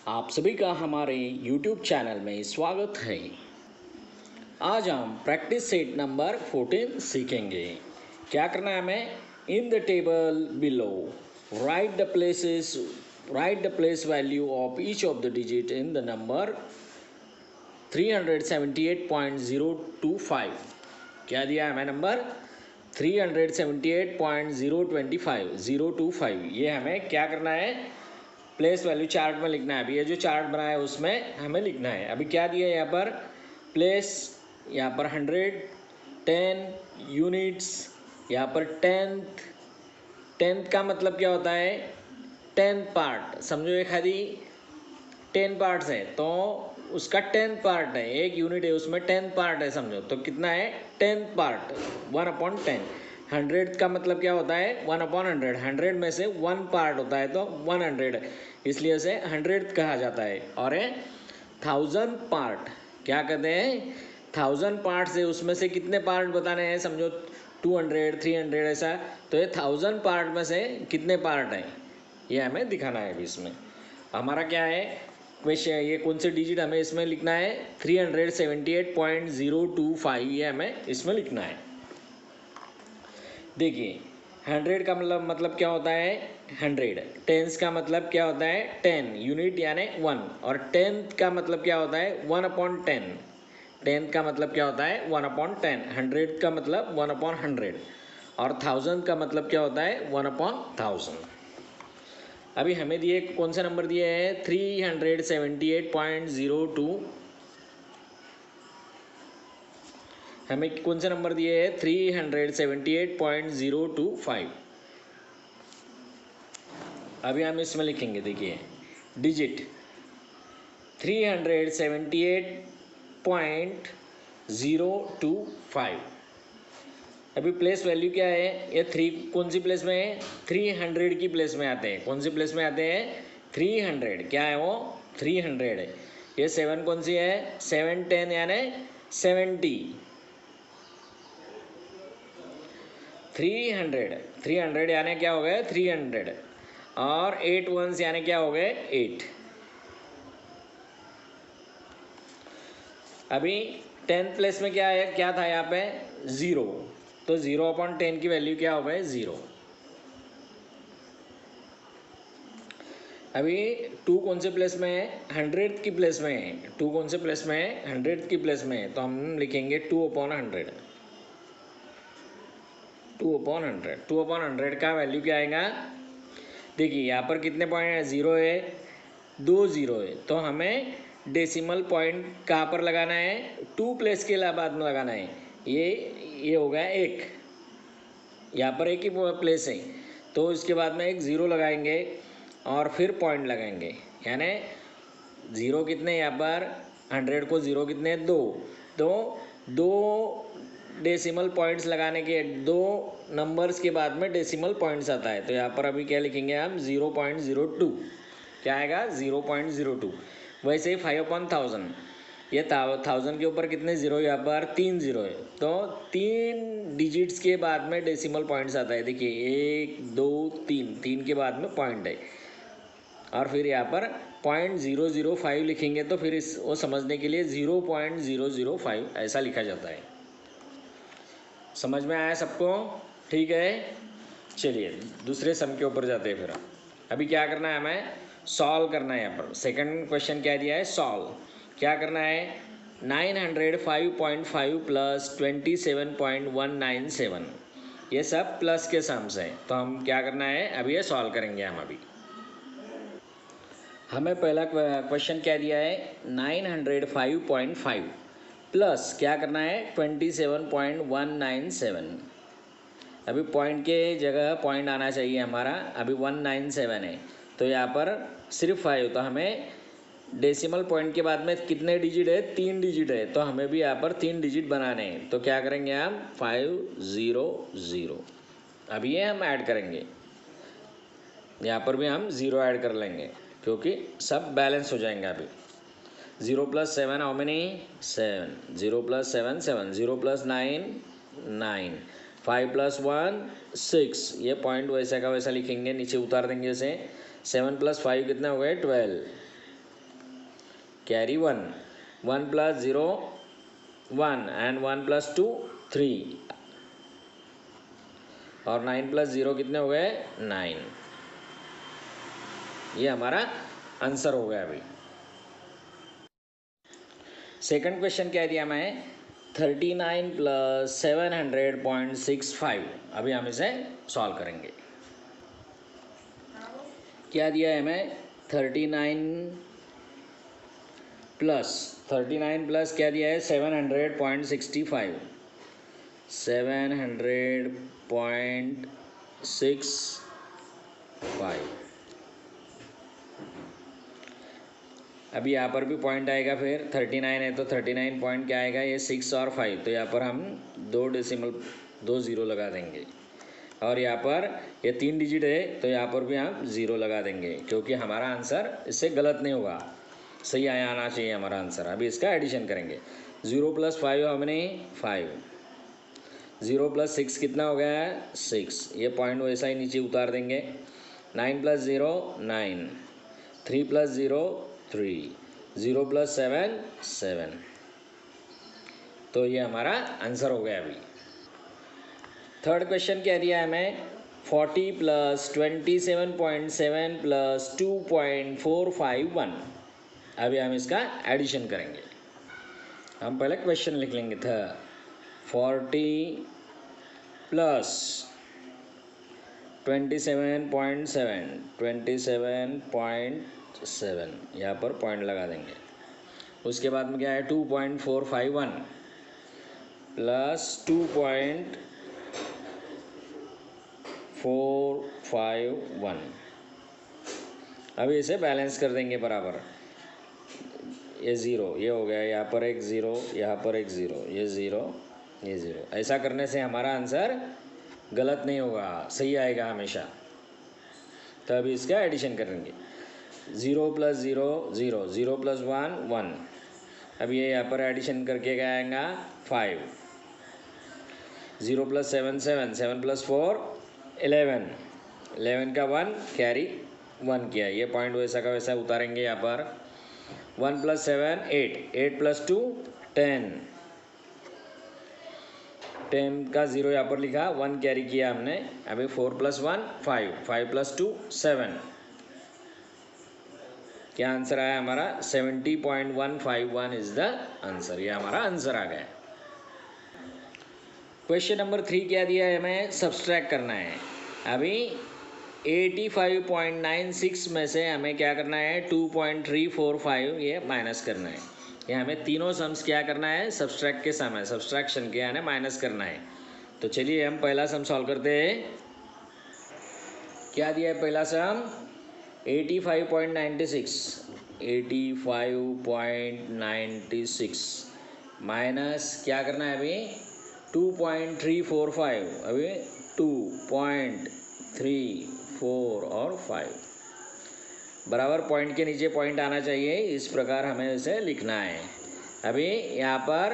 आप सभी का हमारे YouTube चैनल में स्वागत है। आज हम प्रैक्टिस सेट नंबर 14 सीखेंगे। क्या करना है हमें? In the table below right the place value of each of the digit in the number 378.025। क्या दिया है हमें? नंबर 378.025 ये हमें क्या करना है? प्लेस वैल्यू चार्ट में लिखना है। अभी ये जो चार्ट बनाया है उसमें हमें लिखना है। अभी क्या दिया है यहाँ पर? प्लेस, यहाँ पर 100, 10 यूनिट्स, यहाँ पर टेंथ का मतलब क्या होता है? 10th part. समझो एक खाली 10 पार्ट्स है तो उसका 10th पार्ट है, एक यूनिट है उसमें 10th पार्ट है, समझो तो कितना है? 10th part 1/10। 100 का मतलब क्या होता है? 1/100। 100 में से 1 पार्ट होता है तो 100, इसलिए उसे 100th कहा जाता है। और 1000 पार्ट क्या कहते हैं? 1000 पार्ट्स है, उसमें से कितने पार्ट बताने हैं? समझो 200, 300 ऐसा, तो ये 1000 पार्ट में से कितने पार्ट हैं ये हमें दिखाना है। अभी इसमें हमारा क्या है क्वेश्चन? ये कौन से डिजिट हमें इसमें लिखना है? 378.025 ये हमें इसमें लिखना है। देखिए 100 का मतलब क्या होता है? 100। टेंस का मतलब क्या होता है? 10 यूनिट यानी 1। और 10th का मतलब क्या होता है? 1/10। 10th का मतलब क्या होता है? 1/10। 100 का मतलब 1/100 और 1000 का मतलब क्या होता है? 1/1000। अभी हमें दिए कौन से नंबर दिए हैं? 378.02। हमें कौन से नंबर दिए हैं? 378.025। अभी हम इसमें लिखेंगे। देखिए डिजिट 378.025। अभी प्लेस वैल्यू क्या है? ये 3 कौन सी प्लेस में है? 300 की प्लेस में आते हैं। कौन सी प्लेस में आते हैं? 300। क्या है वो? 300 है। ये 7 कौन सी है? 7 10 यानी 70। 300 यानी क्या हो गए? 300। और 8 1s यानी क्या हो गए? 8। अभी 10th प्लेस में क्या है? क्या था यहाँ पे? 0। तो 0/10 की वैल्यू क्या हो गए? 0। अभी 2 कौन से प्लेस में है? 100 की प्लेस में है। 2 कौन से प्लेस में है? 100 की प्लेस में है, तो हम लिखेंगे 2/100। 2/100। 2/100 का वैल्यू क्या आएगा? देखिए यहाँ पर कितने पॉइंट है? 0 है, 2 0 है, तो हमें डेसिमल पॉइंट कहाँ पर लगाना है? 2 प्लेस के बाद में लगाना है। ये हो गया 1, यहाँ पर एक ही प्लेस है तो इसके बाद में एक 0 लगाएंगे और फिर पॉइंट लगाएंगे। यानी 0 कितने यहाँ पर? 100 को 0 कितने? 2। तो 2 डेसिमल पॉइंट्स लगाने के, 2 नंबर्स के बाद में डेसिमल पॉइंट्स आता है, तो यहाँ पर अभी क्या लिखेंगे हम? 0.02। क्या आएगा? 0.02। वैसे ही 5/1000, ये 1000 के ऊपर कितने जीरो? यहाँ पर 3 0 है, तो 3 डिजिट्स के बाद में डेसिमल पॉइंट्स आता है। देखिए 1 2 3 के बाद में पॉइंट है, और फिर यहाँ पर 0.005 लिखेंगे तो फिर इस वो समझने के लिए 0.005 ऐसा लिखा जाता है। समझ में आया सबको? ठीक है, चलिए दूसरे सम के ऊपर जाते हैं। फिर अभी क्या करना है? हमें सॉल्व करना है। यहाँ पर सेकंड क्वेश्चन क्या दिया है? सॉल्व। क्या करना है? 905.5 प्लस 27.197, ये सब प्लस के सम्स हैं, तो हम क्या करना है? अभी ये सॉल्व करेंगे हम। अभी हमें पहला क्वेश्चन क्या दिया है? 905.5 प्लस क्या करना है? 27.197। अभी पॉइंट के जगह पॉइंट आना चाहिए हमारा। अभी 197 है तो यहाँ पर सिर्फ 5, तो हमें डेसिमल पॉइंट के बाद में कितने डिजिट है? 3 डिजिट है, तो हमें भी यहाँ पर 3 डिजिट बनाने हैं। तो क्या करेंगे हम? 500। अभी ये हम ऐड करेंगे, यहाँ पर भी हम 0 ऐड कर लेंगे क्योंकि सब बैलेंस हो जाएंगे। अभी 0 + 7 हाउ मेनी? 7। 0 + 7 7। 0 + 9 9। 5 + 1 6। ये पॉइंट वैसा का वैसा लिखेंगे, नीचे उतार देंगे इसे। 7 + 5 कितने हो गए? 12। कैरी 1, 1 प्लस 0 1 एंड 1 प्लस 2 3 और 9 प्लस 0 कितने हो गए 9। ये हमारा आंसर हो गया। अभी सेकंड क्वेश्चन क्या दिया मैं 39 प्लस 700.65। अभी हम इसे सॉल्व करेंगे। क्या दिया है हमें 39 प्लस क्या दिया है 700.65 700.65। अभी यहाँ पर भी पॉइंट आएगा, फिर 39 है तो 39 पॉइंट क्या आएगा ये 6 और 5, तो यहाँ पर हम 2 ज़ीरो लगा देंगे। और यहाँ पर ये 3 डिजिट है तो यहाँ पर भी हम 0 लगा देंगे, क्योंकि हमारा आंसर इससे गलत नहीं होगा, सही आना चाहिए हमारा आंसर। अभी इसका एडिशन करेंगे। 0 प्लस 5 हमने 5, 0 प्लस 6 कितना हो गया है 6। ये पॉइंट वैसा ही नीचे उतार देंगे। 9 प्लस 0 9, 3 प्लस 0 3, 0 प्लस 7 7। तो ये हमारा आंसर हो गया। अभी थर्ड क्वेश्चन क्या दिया है हमें 40 प्लस 27.7 प्लस 2.451। अभी हम इसका एडिशन करेंगे। हम पहले क्वेश्चन लिख लेंगे था 40 प्लस 27.7 यहाँ पर पॉइंट लगा देंगे। उसके बाद में क्या है 2.451 प्लस 2.451। अभी इसे बैलेंस कर देंगे बराबर। ये 0 ये हो गया, यहाँ पर एक 0, यहाँ पर एक 0, ये 0 ये 0। ऐसा करने से हमारा आंसर गलत नहीं होगा, सही आएगा हमेशा। तो अभी इसका एडिशन करेंगे। 0 प्लस 0 0, 0 प्लस 1 1। अब ये यहाँ पर एडिशन करके क्या आएगा 5। 0 प्लस 7 7, 7 प्लस 4 11, 11 का 1 कैरी 1 किया। ये पॉइंट वैसा का वैसा उतारेंगे यहाँ पर। 1 प्लस 7 8, 8 प्लस 2 10, 10 का 0 यहाँ पर लिखा, 1 कैरी किया हमने। अभी 4 प्लस 1 5, 5 प्लस 2 7। क्या आंसर आया हमारा 70.151 इज द आंसर। ये हमारा आंसर आ गया। क्वेश्चन नंबर 3 क्या दिया है हमें सब्सट्रैक्ट करना है। अभी 85.96 में से हमें क्या करना है 2.345 ये माइनस करना है। ये हमें तीनों सम्स क्या करना है सब्सट्रैक्ट के सम है, सब्सट्रैक्शन के यानी माइनस करना है। तो चलिए हम पहला सम सॉल्व करते हैं। क्या दिया है पहला सम 85.96 माइनस क्या करना है अभी 2.345। अभी 2.34 और 5 बराबर पॉइंट के नीचे पॉइंट आना चाहिए, इस प्रकार हमें इसे लिखना है। अभी यहाँ पर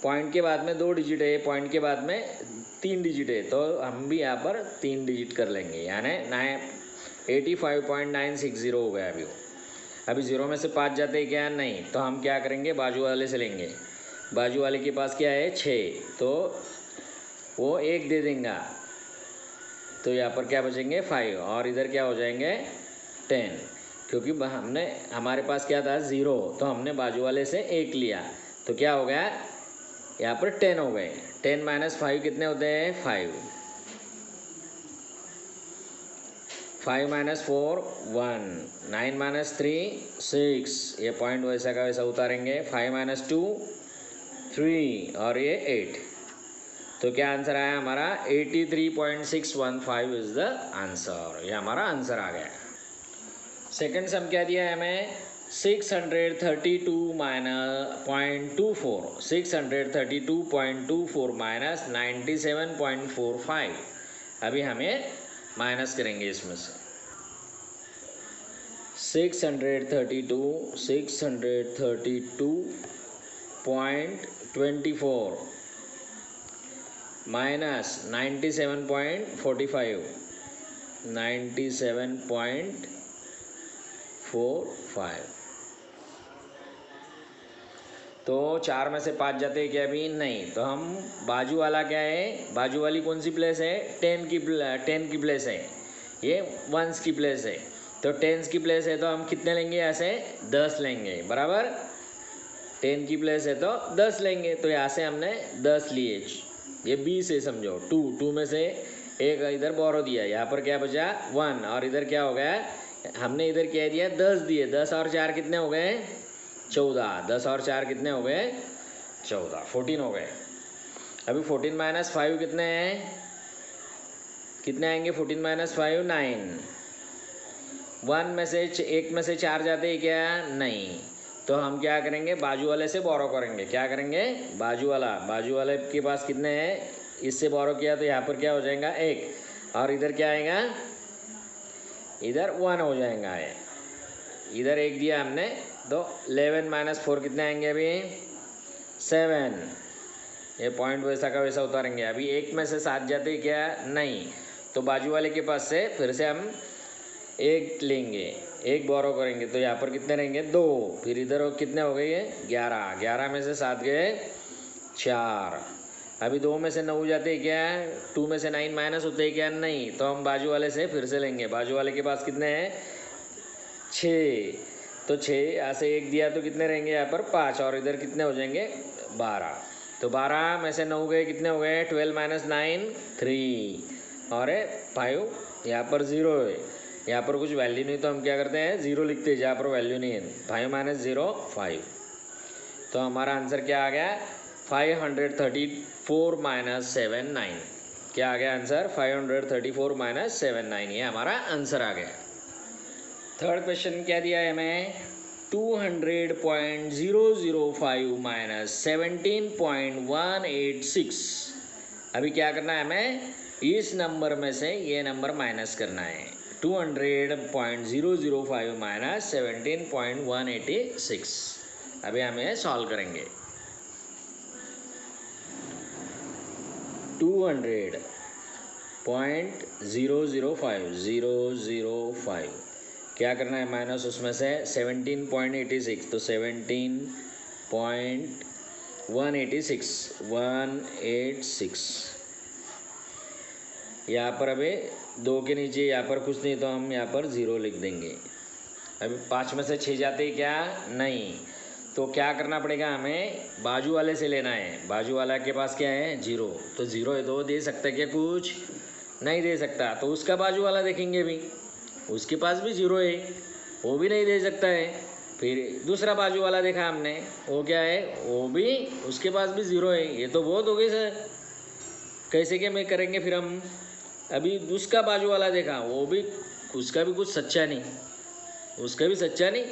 पॉइंट के बाद में 2 डिजिट है, पॉइंट के बाद में 3 डिजिट है, तो हम भी यहाँ पर 3 डिजिट कर लेंगे, यानी 85.960 हो गया। अभी 0 में से 5 जाते हैं क्या नहीं, तो हम क्या करेंगे बाजू वाले से लेंगे। बाजू वाले के पास क्या है 6, तो वो 1 दे देंगे, तो यहाँ पर क्या बचेंगे 5 और इधर क्या हो जाएंगे 10, क्योंकि हमने हमारे पास क्या था 0, तो हमने बाजू वाले से 1 लिया, तो क्या हो गया यहाँ पर 10 हो गए। 10 माइनस 5 कितने होते हैं 5, 5 माइनस 4 1, 9 माइनस 3 6। ये पॉइंट वैसा का वैसा उतारेंगे। 5 माइनस 2 3 और ये 8। तो क्या आंसर आया हमारा 83.615 इज द आंसर। ये हमारा आंसर आ गया। सेकंड सम क्या दिया है हमें 632.24 माइनस 97.45। अभी हमें माइनस करेंगे इसमें से 632.24 माइनस 97.45 97.45। तो 4 में से 5 जाते हैं क्या अभी? नहीं। तो हम बाजू वाला क्या है, बाजू वाली कौन सी प्लेस है? 10 की प्लेस है, ये 1s की प्लेस है। तो 10s की प्लेस है तो हम कितने लेंगे? यहाँ से 10 लेंगे, बराबर। 10 की प्लेस है तो 10 लेंगे, तो यहाँ से हमने 10 लिए। ये 20 है समझो, 2 में से एक इधर बोरो दिया, यहाँ पर क्या बचा? 1, और इधर क्या हो गया? हमने इधर क्या दिया? 10 दिए। 10 और 4 कितने हो गए? 14। 10 और 4 कितने हो गए? 14, 14 हो गए। अभी 14 माइनस 5 कितने हैं? कितने आएंगे? 14 माइनस 5 9। 1 में से 1 में से 4 जाते हैं क्या? नहीं। तो हम क्या करेंगे? बाजू वाले से बोरो करेंगे। क्या करेंगे? बाजू वाले के पास कितने हैं? इससे बोरो किया तो यहाँ पर क्या हो जाएगा? 1, और इधर क्या आएगा? इधर 1 हो जाएगा। इधर 1 दिया हमने, तो 11 माइनस 4 कितने आएंगे अभी? 7। ये पॉइंट वैसा का वैसा उतारेंगे। अभी 1 में से 7 जाते क्या? नहीं। तो बाजू वाले के पास से फिर से हम 1 लेंगे, 1 बोरो करेंगे, तो यहाँ पर कितने रहेंगे? 2। फिर इधर कितने हो गए? ये 11। 11 में से 7 गए 4। अभी 2 में से 9 जाते क्या? 2 में से 9 माइनस होते क्या? नहीं। तो हम बाजू वाले से फिर से लेंगे। बाजू वाले के पास कितने हैं? 6। तो 6 यहाँ से 1 दिया तो कितने रहेंगे यहाँ पर? 5, और इधर कितने हो जाएंगे? 12। तो 12 में से 9 गए, कितने हो गए? 12 माइनस 9 3, और 5 यहाँ पर 0 है। यहाँ पर कुछ वैल्यू नहीं तो हम क्या करते हैं? 0 लिखते हैं जहाँ पर वैल्यू नहीं है। 5 माइनस 0 5। तो हमारा आंसर क्या आ गया? 534 माइनस 7 9। क्या आ गया आंसर? 534 माइनस 7 9, ये हमारा आंसर आ गया। थर्ड क्वेश्चन क्या दिया है हमें? 200.005 माइनस 17.186। अभी क्या करना है हमें? इस नंबर में से ये नंबर माइनस करना है। 200.005 माइनस 17.186। अभी हमें सॉल्व करेंगे। 200.005 क्या करना है? माइनस उसमें से 17.86, तो 17.186 यहाँ पर। अभी 2 के नीचे यहाँ पर कुछ नहीं, तो हम यहाँ पर 0 लिख देंगे। अभी 5 में से 6 जाते क्या? नहीं। तो क्या करना पड़ेगा हमें? बाजू वाले से लेना है। बाजू वाला के पास क्या है? 0। तो 0 है तो दे सकता है क्या? कुछ नहीं दे सकता। तो उसका बाजू वाला देखेंगे भी, उसके पास भी 0 है, वो भी नहीं दे सकता है। फिर दूसरा बाजू वाला देखा हमने, वो क्या है? वो भी, उसके पास भी 0 है। ये तो बहुत हो गई सर, कैसे क्या मैं करेंगे फिर हम? अभी उसका बाजू वाला देखा, वो भी, उसका भी कुछ सच्चा नहीं, उसका भी सच्चा नहीं।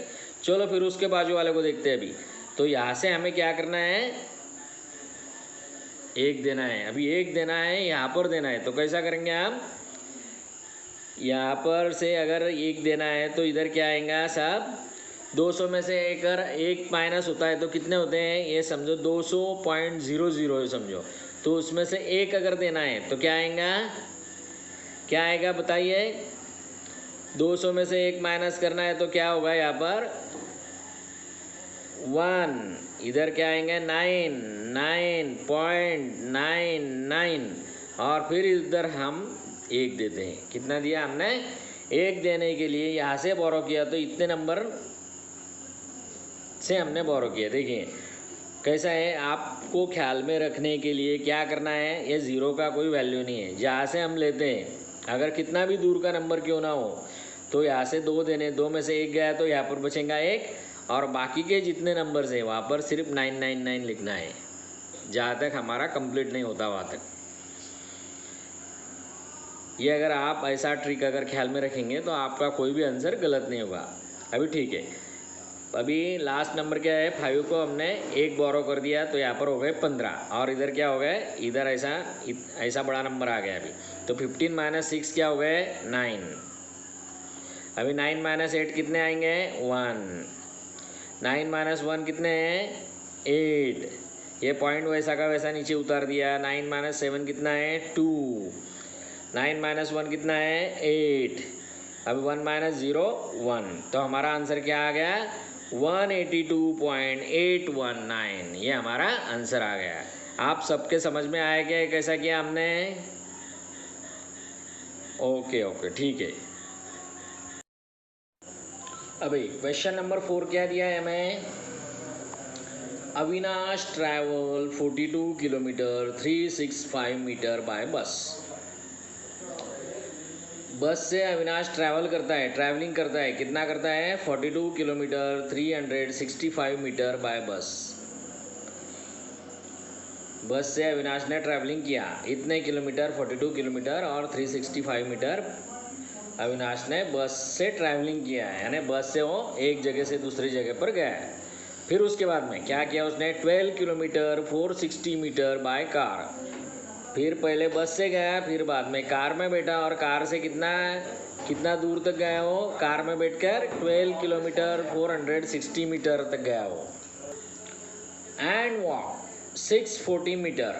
चलो फिर उसके बाजू वाले को देखते हैं अभी। तो यहाँ से हमें क्या करना है? 1 देना है। अभी 1 देना है, यहाँ पर देना है। तो कैसा करेंगे हम? यहाँ पर से अगर 1 देना है तो इधर क्या आएगा सब? 200 में से अगर 1 माइनस होता है तो कितने होते हैं? ये समझो 200.00 है समझो। तो उसमें से 1 अगर देना है तो क्या आएगा? क्या आएगा बताइए? 200 में से 1 माइनस करना है तो क्या होगा यहाँ पर? 1। इधर क्या आएंगे? 9.99, और फिर इधर हम 1 देते हैं। कितना दिया हमने? 1 देने के लिए यहाँ से बोरो किया, तो इतने नंबर से हमने बोरो किया। देखिए कैसा है, आपको ख्याल में रखने के लिए क्या करना है? ये 0 का कोई वैल्यू नहीं है। जहाँ से हम लेते हैं, अगर कितना भी दूर का नंबर क्यों ना हो, तो यहाँ से 2 देने, 2 में से 1 गया तो यहाँ पर बचेगा 1, और बाकी के जितने नंबर्स हैं वहाँ पर सिर्फ 999 लिखना है, जहाँ तक हमारा कंप्लीट नहीं होता वहाँ तक। ये अगर आप ऐसा ट्रिक अगर ख्याल में रखेंगे तो आपका कोई भी आंसर गलत नहीं होगा। अभी ठीक है, अभी लास्ट नंबर क्या है? 5 को हमने 1 बोरो कर दिया, तो यहाँ पर हो गए 15, और इधर क्या हो गए? इधर ऐसा बड़ा नंबर आ गया अभी। तो 15 माइनस 6 क्या हो गए? 9। अभी 9 माइनस 8 कितने आएंगे? 1। 9 माइनस 1 कितने हैं? 8। ये पॉइंट वैसा का वैसा नीचे उतार दिया। 9 माइनस 7 कितना है? 2। 9 माइनस 1 कितना है? 8। अभी 1 माइनस 0 1। तो हमारा आंसर क्या आ गया? 182.819 ये हमारा आंसर आ गया। आप सबके समझ में आया क्या कैसा किया हमने? ओके ओके ठीक है। अभी क्वेश्चन नंबर 4 क्या दिया है हमें? Avinash travel 42 kilometre 365 metre by bus. Bus से अविनाश ट्रैवलिंग करता है कितना करता है? 42 kilometre 365 metre by bus. Bus से अविनाश ने ट्रैवलिंग किया इतने किलोमीटर, 42 किलोमीटर और 365 मीटर अविनाश ने बस से ट्रैवलिंग किया है, यानी बस से वो एक जगह से दूसरी जगह पर गया है। फिर उसके बाद में क्या किया उसने? 12 किलोमीटर 460 मीटर बाय कार। फिर पहले बस से गया, फिर बाद में कार में बैठा और कार से कितना दूर तक गया वो? कार में बैठकर 12 किलोमीटर 460 मीटर तक गया वो। And walk 640 metre.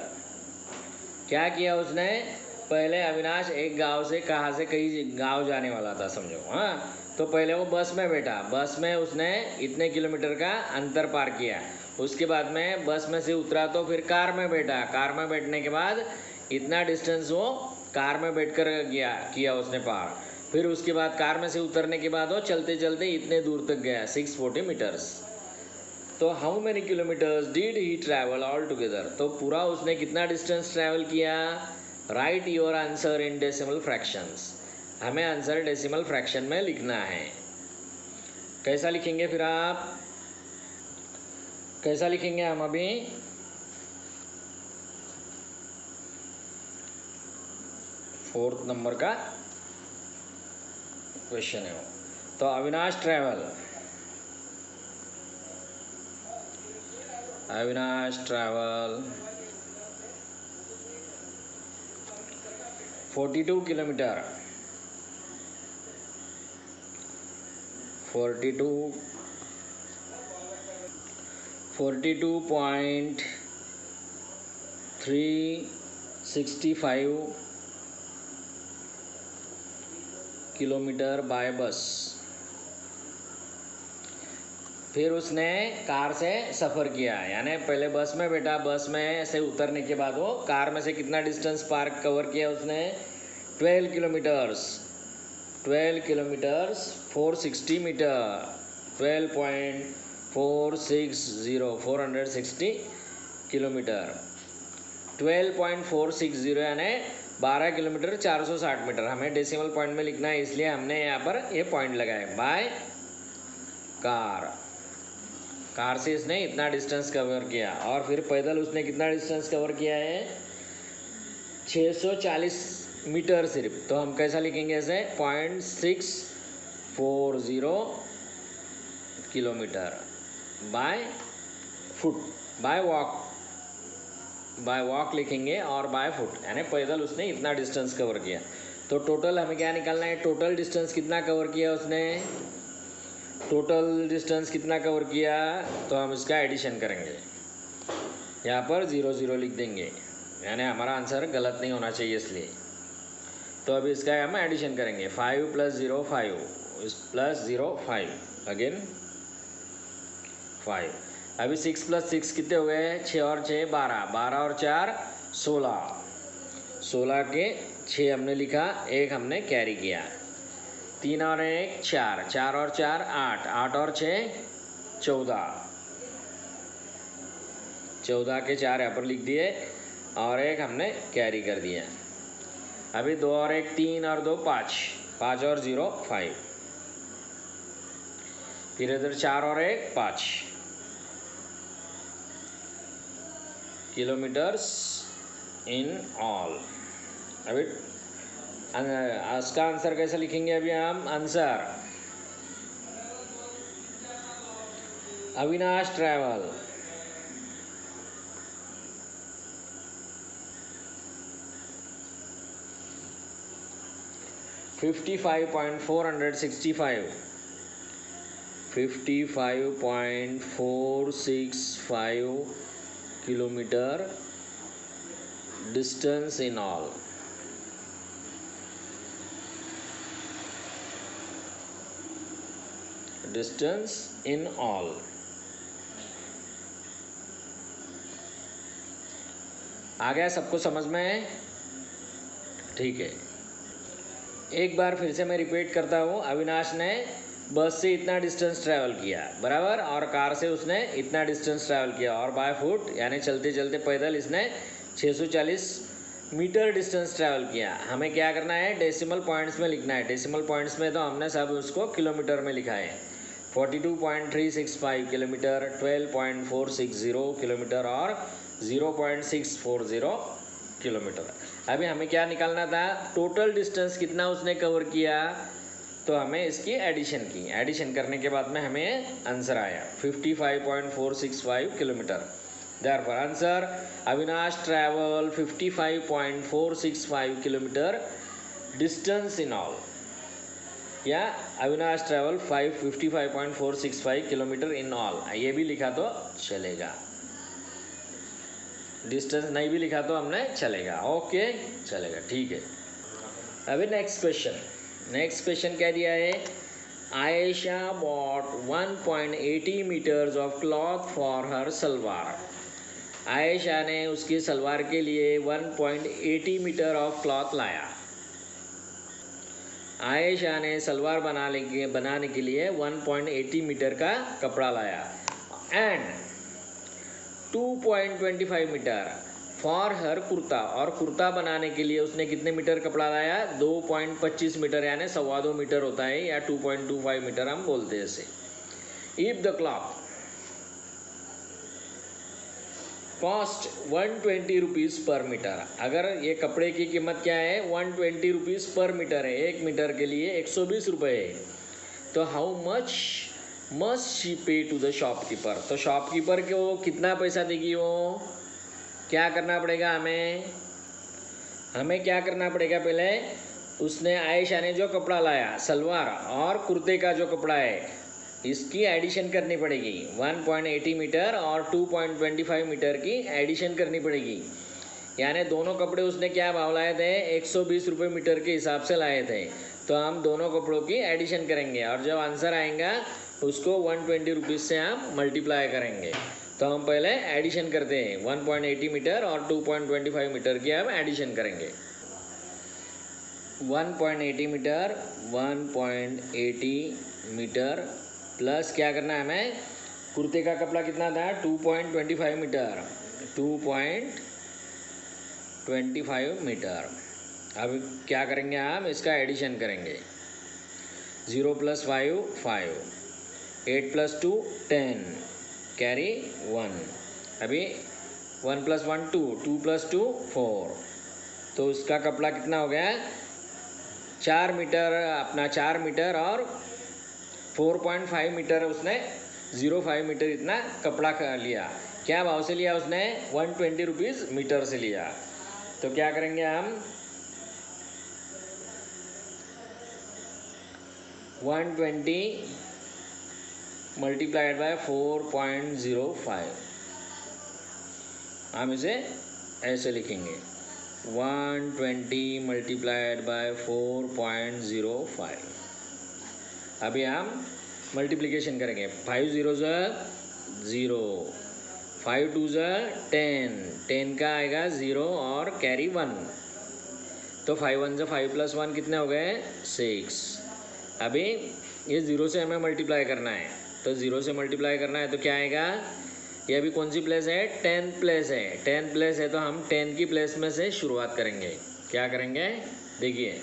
क्या किया उसने? पहले अविनाश एक गांव से कई गांव जाने वाला था समझो, हाँ। तो पहले वो बस में बैठा, बस में उसने इतने किलोमीटर का अंतर पार किया। उसके बाद में बस में से उतरा तो फिर कार में बैठा, कार में बैठने के बाद इतना डिस्टेंस वो कार में बैठकर किया उसने पार। फिर उसके बाद कार में से उतरने के बाद वो चलते चलते इतने दूर तक गया 640 मीटर्स। तो how many kilometres did he travel all together? तो पूरा उसने कितना डिस्टेंस ट्रैवल किया? Right your answer in decimal fractions. हमें आंसर डेसिमल फ्रैक्शन में लिखना है। कैसा लिखेंगे फिर आप? कैसा लिखेंगे हम अभी? फोर्थ नंबर का क्वेश्चन है वो। तो Avinash travel 42 kilometre 42.365 kilometre bye बस। फिर उसने कार से सफ़र किया, यानी पहले बस में बैठा, बस में से उतरने के बाद वो कार में से कितना डिस्टेंस कवर किया उसने? 12 किलोमीटर्स 460 मीटर 460 किलोमीटर 12.460 यानी 12 किलोमीटर 460 मीटर। हमें डेसिमल पॉइंट में लिखना है, इसलिए हमने यहाँ पर ये पॉइंट लगाए। बाय कार से इसने इतना डिस्टेंस कवर किया। और फिर पैदल उसने कितना डिस्टेंस कवर किया है? 640 मीटर सिर्फ। तो हम कैसा लिखेंगे ऐसे? 0.640 kilometre by foot, bye walk लिखेंगे और बाय फुट, यानी पैदल उसने इतना डिस्टेंस कवर किया। तो टोटल हमें क्या निकालना है? टोटल डिस्टेंस कितना कवर किया उसने? टोटल डिस्टेंस कितना कवर किया? तो हम इसका एडिशन करेंगे, यहाँ पर 0 0 लिख देंगे, यानी हमारा आंसर गलत नहीं होना चाहिए इसलिए। तो अभी इसका हम एडिशन करेंगे। 5 + 0 5 + 0 5 अगेन 5। अभी 6 + 6 कितने हो गए? 6 और 6 12, 12 और 4 16, 16 के 6 हमने लिखा, एक हमने कैरी किया। 3 और 1 4, 4 और 4 8, 8 और 6 14, 14 के 4 यहाँ पर लिख दिए और एक हमने कैरी कर दिया। अभी 2 और 1 3 और 2 5, 5 और 0 5, फिर इधर 4 और 1 5 किलोमीटर्स इन ऑल। अभी इसका आंसर कैसे लिखेंगे? अभी हम answer Avinash travel 55.465 kilometre distance in all. Distance in all. आ गया सबको समझ में? ठीक है, एक बार फिर से मैं रिपीट करता हूँ। अविनाश ने बस से इतना डिस्टेंस ट्रैवल किया, बराबर, और कार से उसने इतना डिस्टेंस ट्रैवल किया, और बाय फुट यानी चलते चलते पैदल इसने 640 मीटर डिस्टेंस ट्रैवल किया। हमें क्या करना है? डेसिमल पॉइंट्स में लिखना है। डेसिमल पॉइंट्स में तो हमने सब उसको किलोमीटर में लिखा है। 42.365 किलोमीटर, 12.460 किलोमीटर और 0.640 किलोमीटर। अभी हमें क्या निकालना था? टोटल डिस्टेंस कितना उसने कवर किया, तो हमें इसकी एडिशन की। एडिशन करने के बाद में हमें आंसर आया 55.465 kilometre. Therefore answer, Avinash travel 55.465 kilometer distance in all, या Avinash travel 55.465 kilometre in all, ये भी लिखा तो चलेगा, डिस्टेंस नहीं भी लिखा तो हमने चलेगा। ओके, चलेगा, ठीक है। अभी नेक्स्ट क्वेश्चन क्या दिया है? Ayesha bought 1.80 metres of cloth for her salwar. Ayesha ने उसकी सलवार के लिए 1.80 मीटर ऑफ क्लॉथ लाया। आयशा ने सलवार बनाने के लिए 1.80 मीटर का कपड़ा लाया, and 2.25 metre for her kurta, और कुर्ता बनाने के लिए उसने कितने मीटर कपड़ा लाया? 2.25 मीटर, यानी 2.25 मीटर होता है, या 2.25 मीटर हम बोलते हैं इसे। If the cloth cost 120 rupees पर मीटर, अगर ये कपड़े की कीमत क्या है? 120 रुपीज़ पर मीटर है, एक मीटर के लिए 120 रुपये है, तो हाउ मच मस्ट शी पे टू द शॉपकीपर? तो शॉपकीपर को कितना पैसा देगी वो? क्या करना पड़ेगा हमें क्या करना पड़ेगा? पहले उसने, आयशा ने जो कपड़ा लाया सलवार और कुर्ते का जो कपड़ा है, इसकी एडिशन करनी पड़ेगी। 1.80 मीटर और 2.25 मीटर की एडिशन करनी पड़ेगी, यानी दोनों कपड़े उसने क्या भाव लाए थे? 120 रुपये मीटर के हिसाब से लाए थे, तो हम दोनों कपड़ों की एडिशन करेंगे, और जब आंसर आएगा उसको 120 रुपीज़ से हम मल्टीप्लाई करेंगे। तो हम पहले एडिशन करते हैं, 1.80 मीटर और 2.25 मीटर की हम एडिशन करेंगे। 1.80 मीटर 1.80 मीटर प्लस क्या करना है हमें? कुर्ते का कपड़ा कितना था? 2.25 मीटर, 2.25 मीटर। अब क्या करेंगे हम? इसका एडिशन करेंगे। 0 + 5 5, 8 + 2 10, कैरी 1। अभी 1 + 1 2, 2 + 2 4, तो उसका कपड़ा कितना हो गया? 4 मीटर, अपना 4 मीटर और 4.5 मीटर उसने 0.5 मीटर इतना कपड़ा लिया। क्या भाव से लिया उसने? 120 रुपीज़ मीटर से लिया। तो क्या करेंगे हम? 120 मल्टीप्लाइड बाय 4.05, हम इसे ऐसे लिखेंगे, 120 मल्टीप्लाइड बाय 4.05। अभी हम मल्टीप्लिकेशन करेंगे। 5 0 0, 5 2 10, 10 का आएगा 0 और कैरी 1, तो 5 1 5 + 1 कितने हो गए? 6। अभी ये 0 से हमें मल्टीप्लाई करना है, तो 0 से मल्टीप्लाई करना है तो क्या आएगा? ये अभी कौन सी प्लेस है? 10th प्लेस है। 10th प्लेस है तो हम 10 की प्लेस में से शुरुआत करेंगे। क्या करेंगे? देखिए,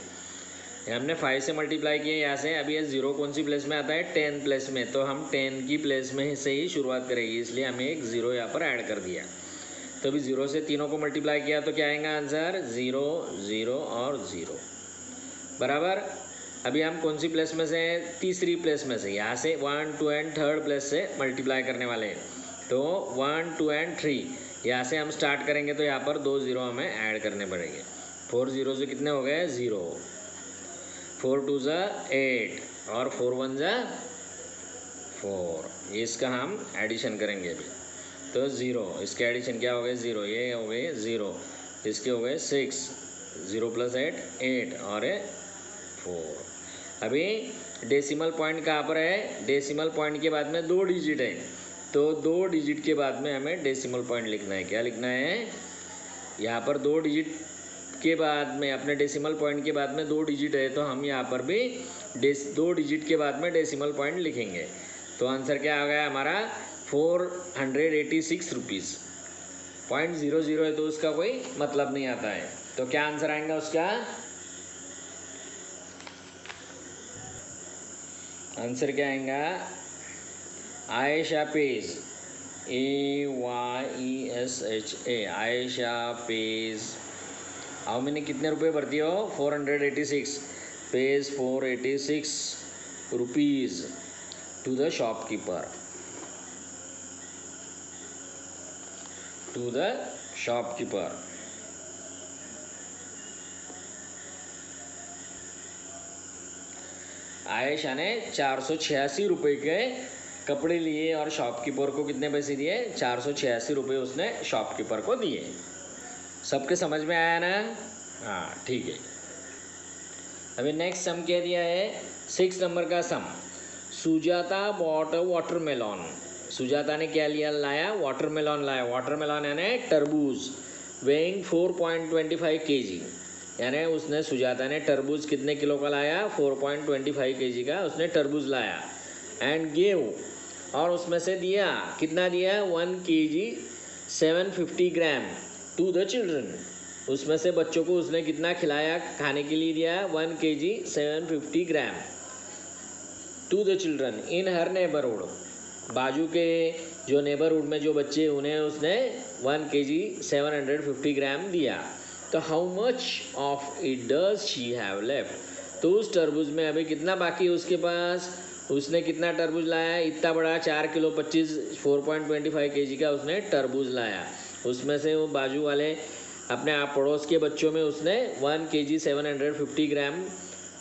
हमने 5 से मल्टीप्लाई किया यहाँ से, अभी ये 0 कौन सी प्लेस में आता है? 10 प्लेस में, तो हम 10 की प्लेस में से ही शुरुआत करेंगे, इसलिए हमें एक 0 यहाँ पर ऐड कर दिया। तो अभी 0 से तीनों को मल्टीप्लाई किया तो क्या आएगा आंसर? 0 0 और 0, बराबर। अभी हम कौन सी प्लेस में से? तीसरी प्लेस में से, यहाँ से 1 2 एंड 3rd प्लेस से मल्टीप्लाई करने वाले हैं, तो 1 2 एंड 3 यहाँ से हम स्टार्ट करेंगे, तो यहाँ पर 2 0 हमें ऐड करने पड़ेंगे। 4 0 से कितने हो गए? 0, 4 2 8 और 4 1 4, इसका हम एडिशन करेंगे अभी, तो 0, इसके एडिशन क्या हो गए? 0, ये हो गए 0, इसके हो गए 6, 0 + 8 8 और 4। अभी डेसिमल पॉइंट कहाँ पर है, डेसिमल पॉइंट के बाद में 2 डिजिट है, तो 2 डिजिट के बाद में हमें डेसिमल पॉइंट लिखना है। क्या लिखना है, यहाँ पर 2 डिजिट के बाद में, अपने डेसिमल पॉइंट के बाद में 2 डिजिट है, तो हम यहाँ पर भी 2 डिजिट के बाद में डेसिमल पॉइंट लिखेंगे। तो आंसर क्या आ गया हमारा 486 रुपीज़। 0.00 है तो उसका कोई मतलब नहीं आता है। तो क्या आंसर आएगा उसका, आंसर क्या आएगा, Ayesha pays, AYESHA, Ayesha pays how मैंने कितने रुपए भरती हो, 486, pays 486 rupees to the shopkeeper, to the shopkeeper. Ayesha ने 486 रुपये के कपड़े लिए और शॉपकीपर को कितने पैसे दिए, 486 रुपये उसने शॉपकीपर को दिए। सबके समझ में आया ना, हाँ ठीक है। अभी नेक्स्ट सम क्या दिया है, 6 नंबर का sum. Sujata bought a watermelon, Sujata ने क्या लिया, लाया वाटरमेलन लाया, वाटरमेलन यानी तरबूज, वेइंग 4.25 kg, यानी उसने, सुजाता ने तरबूज कितने किलो का लाया, 4.25 kg का उसने तरबूज लाया। एंड गेव, और उसमें से दिया, कितना दिया, 1 kg 750 gram to the children, उसमें से बच्चों को उसने कितना खिलाया, खाने के लिए दिया 1 kg 750 gram to the children in her neighbourhood, बाजू के जो नेबरहुड में जो बच्चे उन्हें उसने 1 kg 750 ग्राम दिया। तो how much of it does she have left, तो उस तरबूज में अभी कितना बाकी है उसके पास, उसने कितना तरबूज लाया, इतना बड़ा 4 किलो 25 4.25 kg का उसने तरबूज लाया, उसमें से वो बाजू वाले अपने आप पड़ोस के बच्चों में उसने 1 kg 750 ग्राम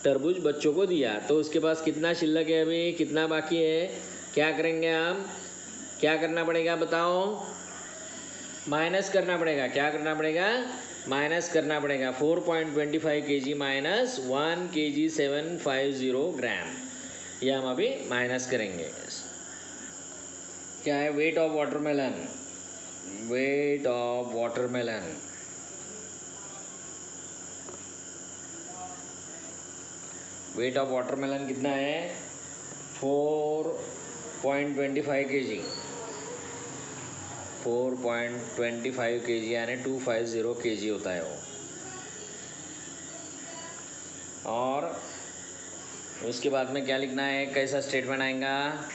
तरबूज बच्चों को दिया। तो उसके पास कितना शिल्लक है, अभी कितना बाकी है, क्या करेंगे हम, क्या करना पड़ेगा बताओ, माइनस करना पड़ेगा, क्या करना पड़ेगा, माइनस करना पड़ेगा, 4.25 kg माइनस 1 kg 750 ग्राम, ये हम अभी माइनस करेंगे। क्या है, weight of watermelon, weight of watermelon, weight of watermelon कितना है, 4.25 kg, 4.25 kg यानी 250 kg होता है वो। और उसके बाद में क्या लिखना है, कैसा स्टेटमेंट आएगा,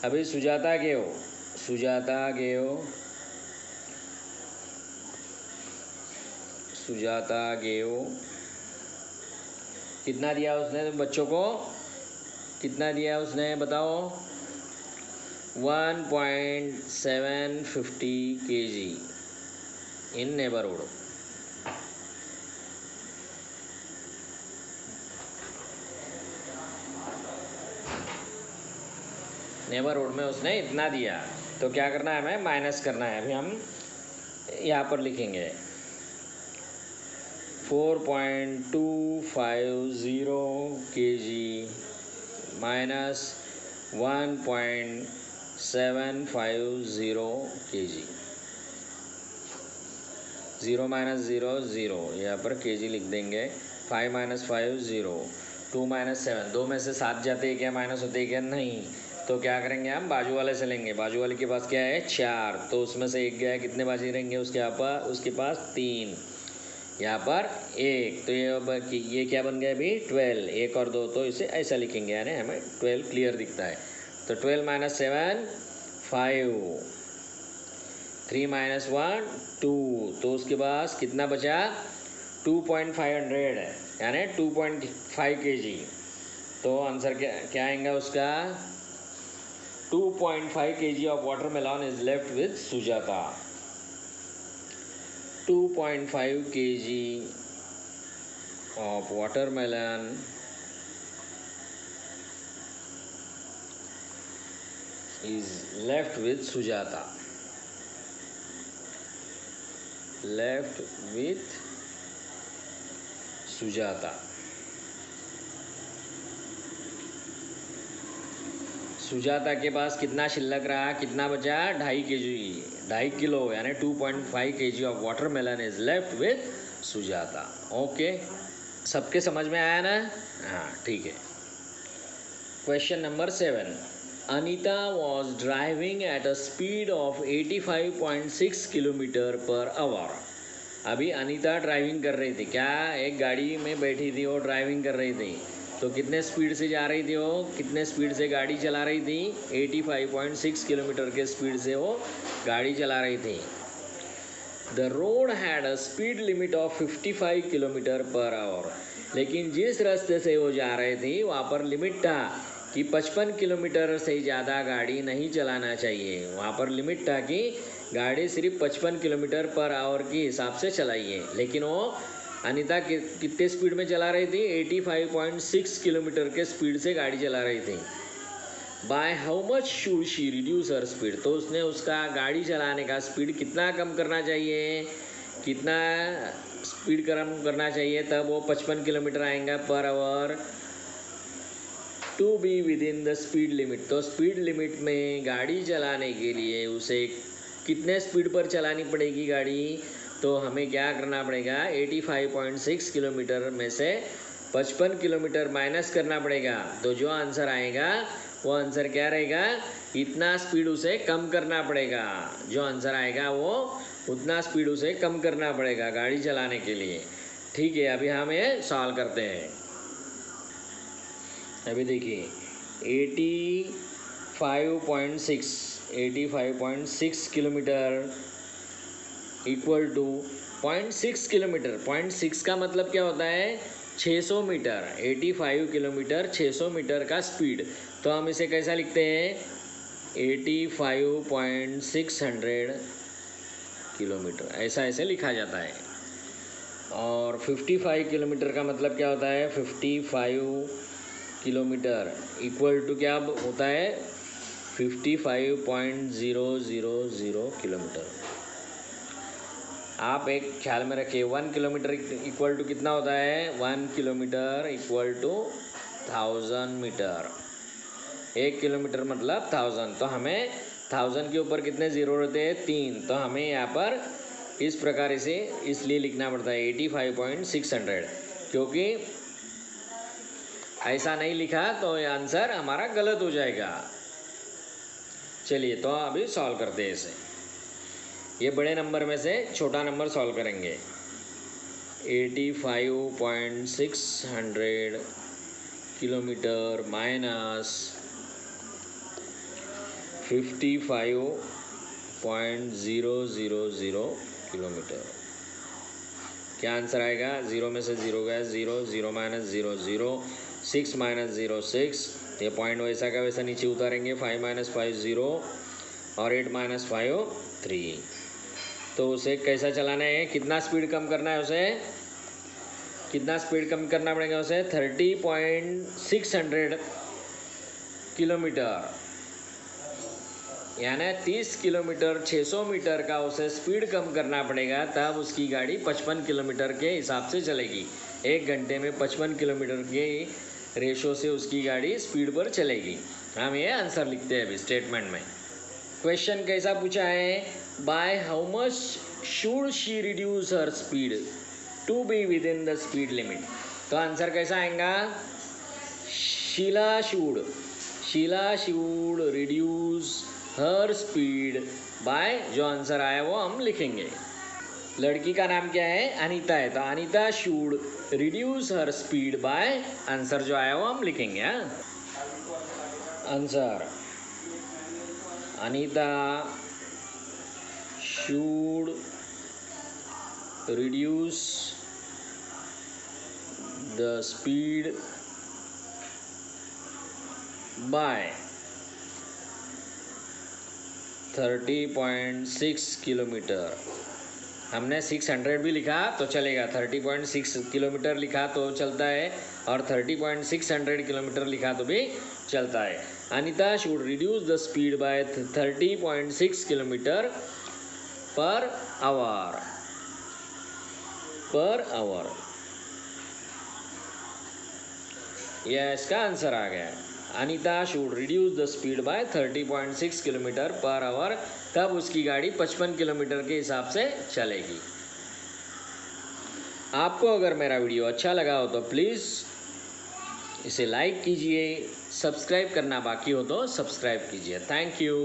अभी Sujata gave, Sujata gave, Sujata gave कितना दिया उसने बच्चों को, कितना दिया उसने बताओ, 1.750 kg इन नेबरहुड, नेबरहुड में उसने इतना दिया। तो क्या करना है, हमें माइनस करना है। अभी हम यहाँ पर लिखेंगे 4.250 kg माइनस 1.750 kg, 0 माइनस 0 0, यहाँ पर kg लिख देंगे, 5 माइनस 5 0, 2 माइनस 7, 2 में से 7 जाते हैं क्या, माइनस होते हैं क्या, नहीं। तो क्या करेंगे हम, बाजू वाले से लेंगे, बाजू वाले के पास क्या है 4, तो उसमें से 1 गया है, कितने बाजी रहेंगे उसके यहाँ पर, उसके पास 3, यहाँ पर 1, तो ये क्या बन गया अभी 12, 1 और 2, तो इसे ऐसा लिखेंगे, यानी हमें 12 क्लियर दिखता है। तो 12 माइनस 7 5, 3 माइनस 1 2, तो उसके पास कितना बचा 2.500 है, यानी 2.5 kg। तो आंसर क्या आएगा उसका, 2.5 kg of watermelon is left with Sujata, 2.5 kg of watermelon is left with Sujata, left with Sujata। Sujata के पास कितना शिल्लक रहा, कितना बचा, 2.5 kg, 2.5 किलो यानी 2.5 kg of watermelon is left with Sujata. Okay, सबके समझ में आया ना? हाँ ठीक है। Question number 7, Anita was driving at a speed of 85.6 kilometre per hour. अभी अनीता ड्राइविंग कर रही थी, क्या एक गाड़ी में बैठी थी, वो ड्राइविंग कर रही थी, तो कितने स्पीड से जा रही थी वो, कितने स्पीड से गाड़ी चला रही थी, 85.6 किलोमीटर के स्पीड से वो गाड़ी चला रही थी। The road had a speed limit of 55 kilometre per hour. लेकिन जिस रास्ते से वो जा रहे थे वहाँ पर लिमिट था कि 55 किलोमीटर से ज़्यादा गाड़ी नहीं चलाना चाहिए। वहाँ पर लिमिट था कि गाड़ी सिर्फ 55 किलोमीटर पर आवर के हिसाब से चलाइए। लेकिन वो अनीता कितने स्पीड में चला रही थी, 85.6 किलोमीटर के स्पीड से गाड़ी चला रही थी। Bye how much should she reduce her speed, तो उसने उसका गाड़ी चलाने का स्पीड कितना कम करना चाहिए, कितना स्पीड कम करना चाहिए तब वो 55 किलोमीटर आएगा per hour. To be within the speed limit, तो स्पीड लिमिट में गाड़ी चलाने के लिए उसे कितने स्पीड पर चलानी पड़ेगी गाड़ी, तो हमें क्या करना पड़ेगा, 85.6 किलोमीटर में से 55 किलोमीटर माइनस करना पड़ेगा। तो जो आंसर आएगा वो आंसर क्या रहेगा, इतना स्पीड उसे कम करना पड़ेगा। जो आंसर आएगा वो उतना स्पीड उसे कम करना पड़ेगा गाड़ी चलाने के लिए। ठीक है, अभी हम ये सॉल्व करते हैं। अभी देखिए 85.6 किलोमीटर इक्वल टू 0.6 किलोमीटर। 0.6 का मतलब क्या होता है, 600 मीटर। 85 किलोमीटर 600 मीटर का स्पीड, तो हम इसे कैसा लिखते हैं, 85.600 किलोमीटर, ऐसा ऐसे लिखा जाता है। और 55 किलोमीटर का मतलब क्या होता है, 55 किलोमीटर इक्वल टू क्या होता है, 55.000 किलोमीटर। आप एक ख्याल में रखिए, 1 किलोमीटर इक्वल टू कितना होता है, 1 kilometre equal to 1000 metre. 1 kilometre मतलब 1000, तो हमें 1000 के ऊपर कितने ज़ीरो रहते हैं, 3, तो हमें यहाँ पर इस प्रकार इसे इसलिए लिखना पड़ता है 85.600, क्योंकि ऐसा नहीं लिखा तो ये आंसर हमारा गलत हो जाएगा। चलिए तो अभी सॉल्व करते हैं इसे। ये बड़े नंबर में से छोटा नंबर सॉल्व करेंगे। 85.600 किलोमीटर माइनस 55.000 किलोमीटर, क्या आंसर आएगा, 0 में से 0 गया, 0, 0 माइनस 0 0, 6 माइनस 0 6, ये पॉइंट वैसा का वैसा नीचे उतारेंगे, 5 माइनस 5 0 और 8 माइनस 5 3। तो उसे कैसा चलाना है, कितना स्पीड कम करना है उसे, कितना स्पीड कम करना पड़ेगा उसे, 30.600 किलोमीटर, यानी 30 किलोमीटर 600 मीटर का उसे स्पीड कम करना पड़ेगा, तब उसकी गाड़ी 55 किलोमीटर के हिसाब से चलेगी। 1 घंटे में 55 किलोमीटर के रेशो से उसकी गाड़ी स्पीड पर चलेगी। हम ये आंसर लिखते हैं अभी स्टेटमेंट में। क्वेश्चन कैसा पूछा है, by how much should she reduce her speed to be within the speed limit, तो आंसर कैसा आएगा, Sheela should reduce her speed by, जो आंसर आया वो हम लिखेंगे। लड़की का नाम क्या है, अनीता है, तो Anita should reduce her speed bye, answer जो आया वो हम लिखेंगे। Answer, Anita should reduce the speed bye 30.6 kilometre. हमने 600 भी लिखा तो चलेगा, 30.6 किलोमीटर लिखा तो चलता है, और 30.600 किलोमीटर लिखा तो भी चलता है। Anita should reduce the speed bye 30.6 kilometre per hour, यह इसका आंसर आ गया। Anita should reduce the speed bye 30.6 kilometre per hour, तब उसकी गाड़ी 55 किलोमीटर के हिसाब से चलेगी। आपको अगर मेरा वीडियो अच्छा लगा हो तो प्लीज़ इसे लाइक कीजिए, सब्सक्राइब करना बाकी हो तो सब्सक्राइब कीजिए। Thank you.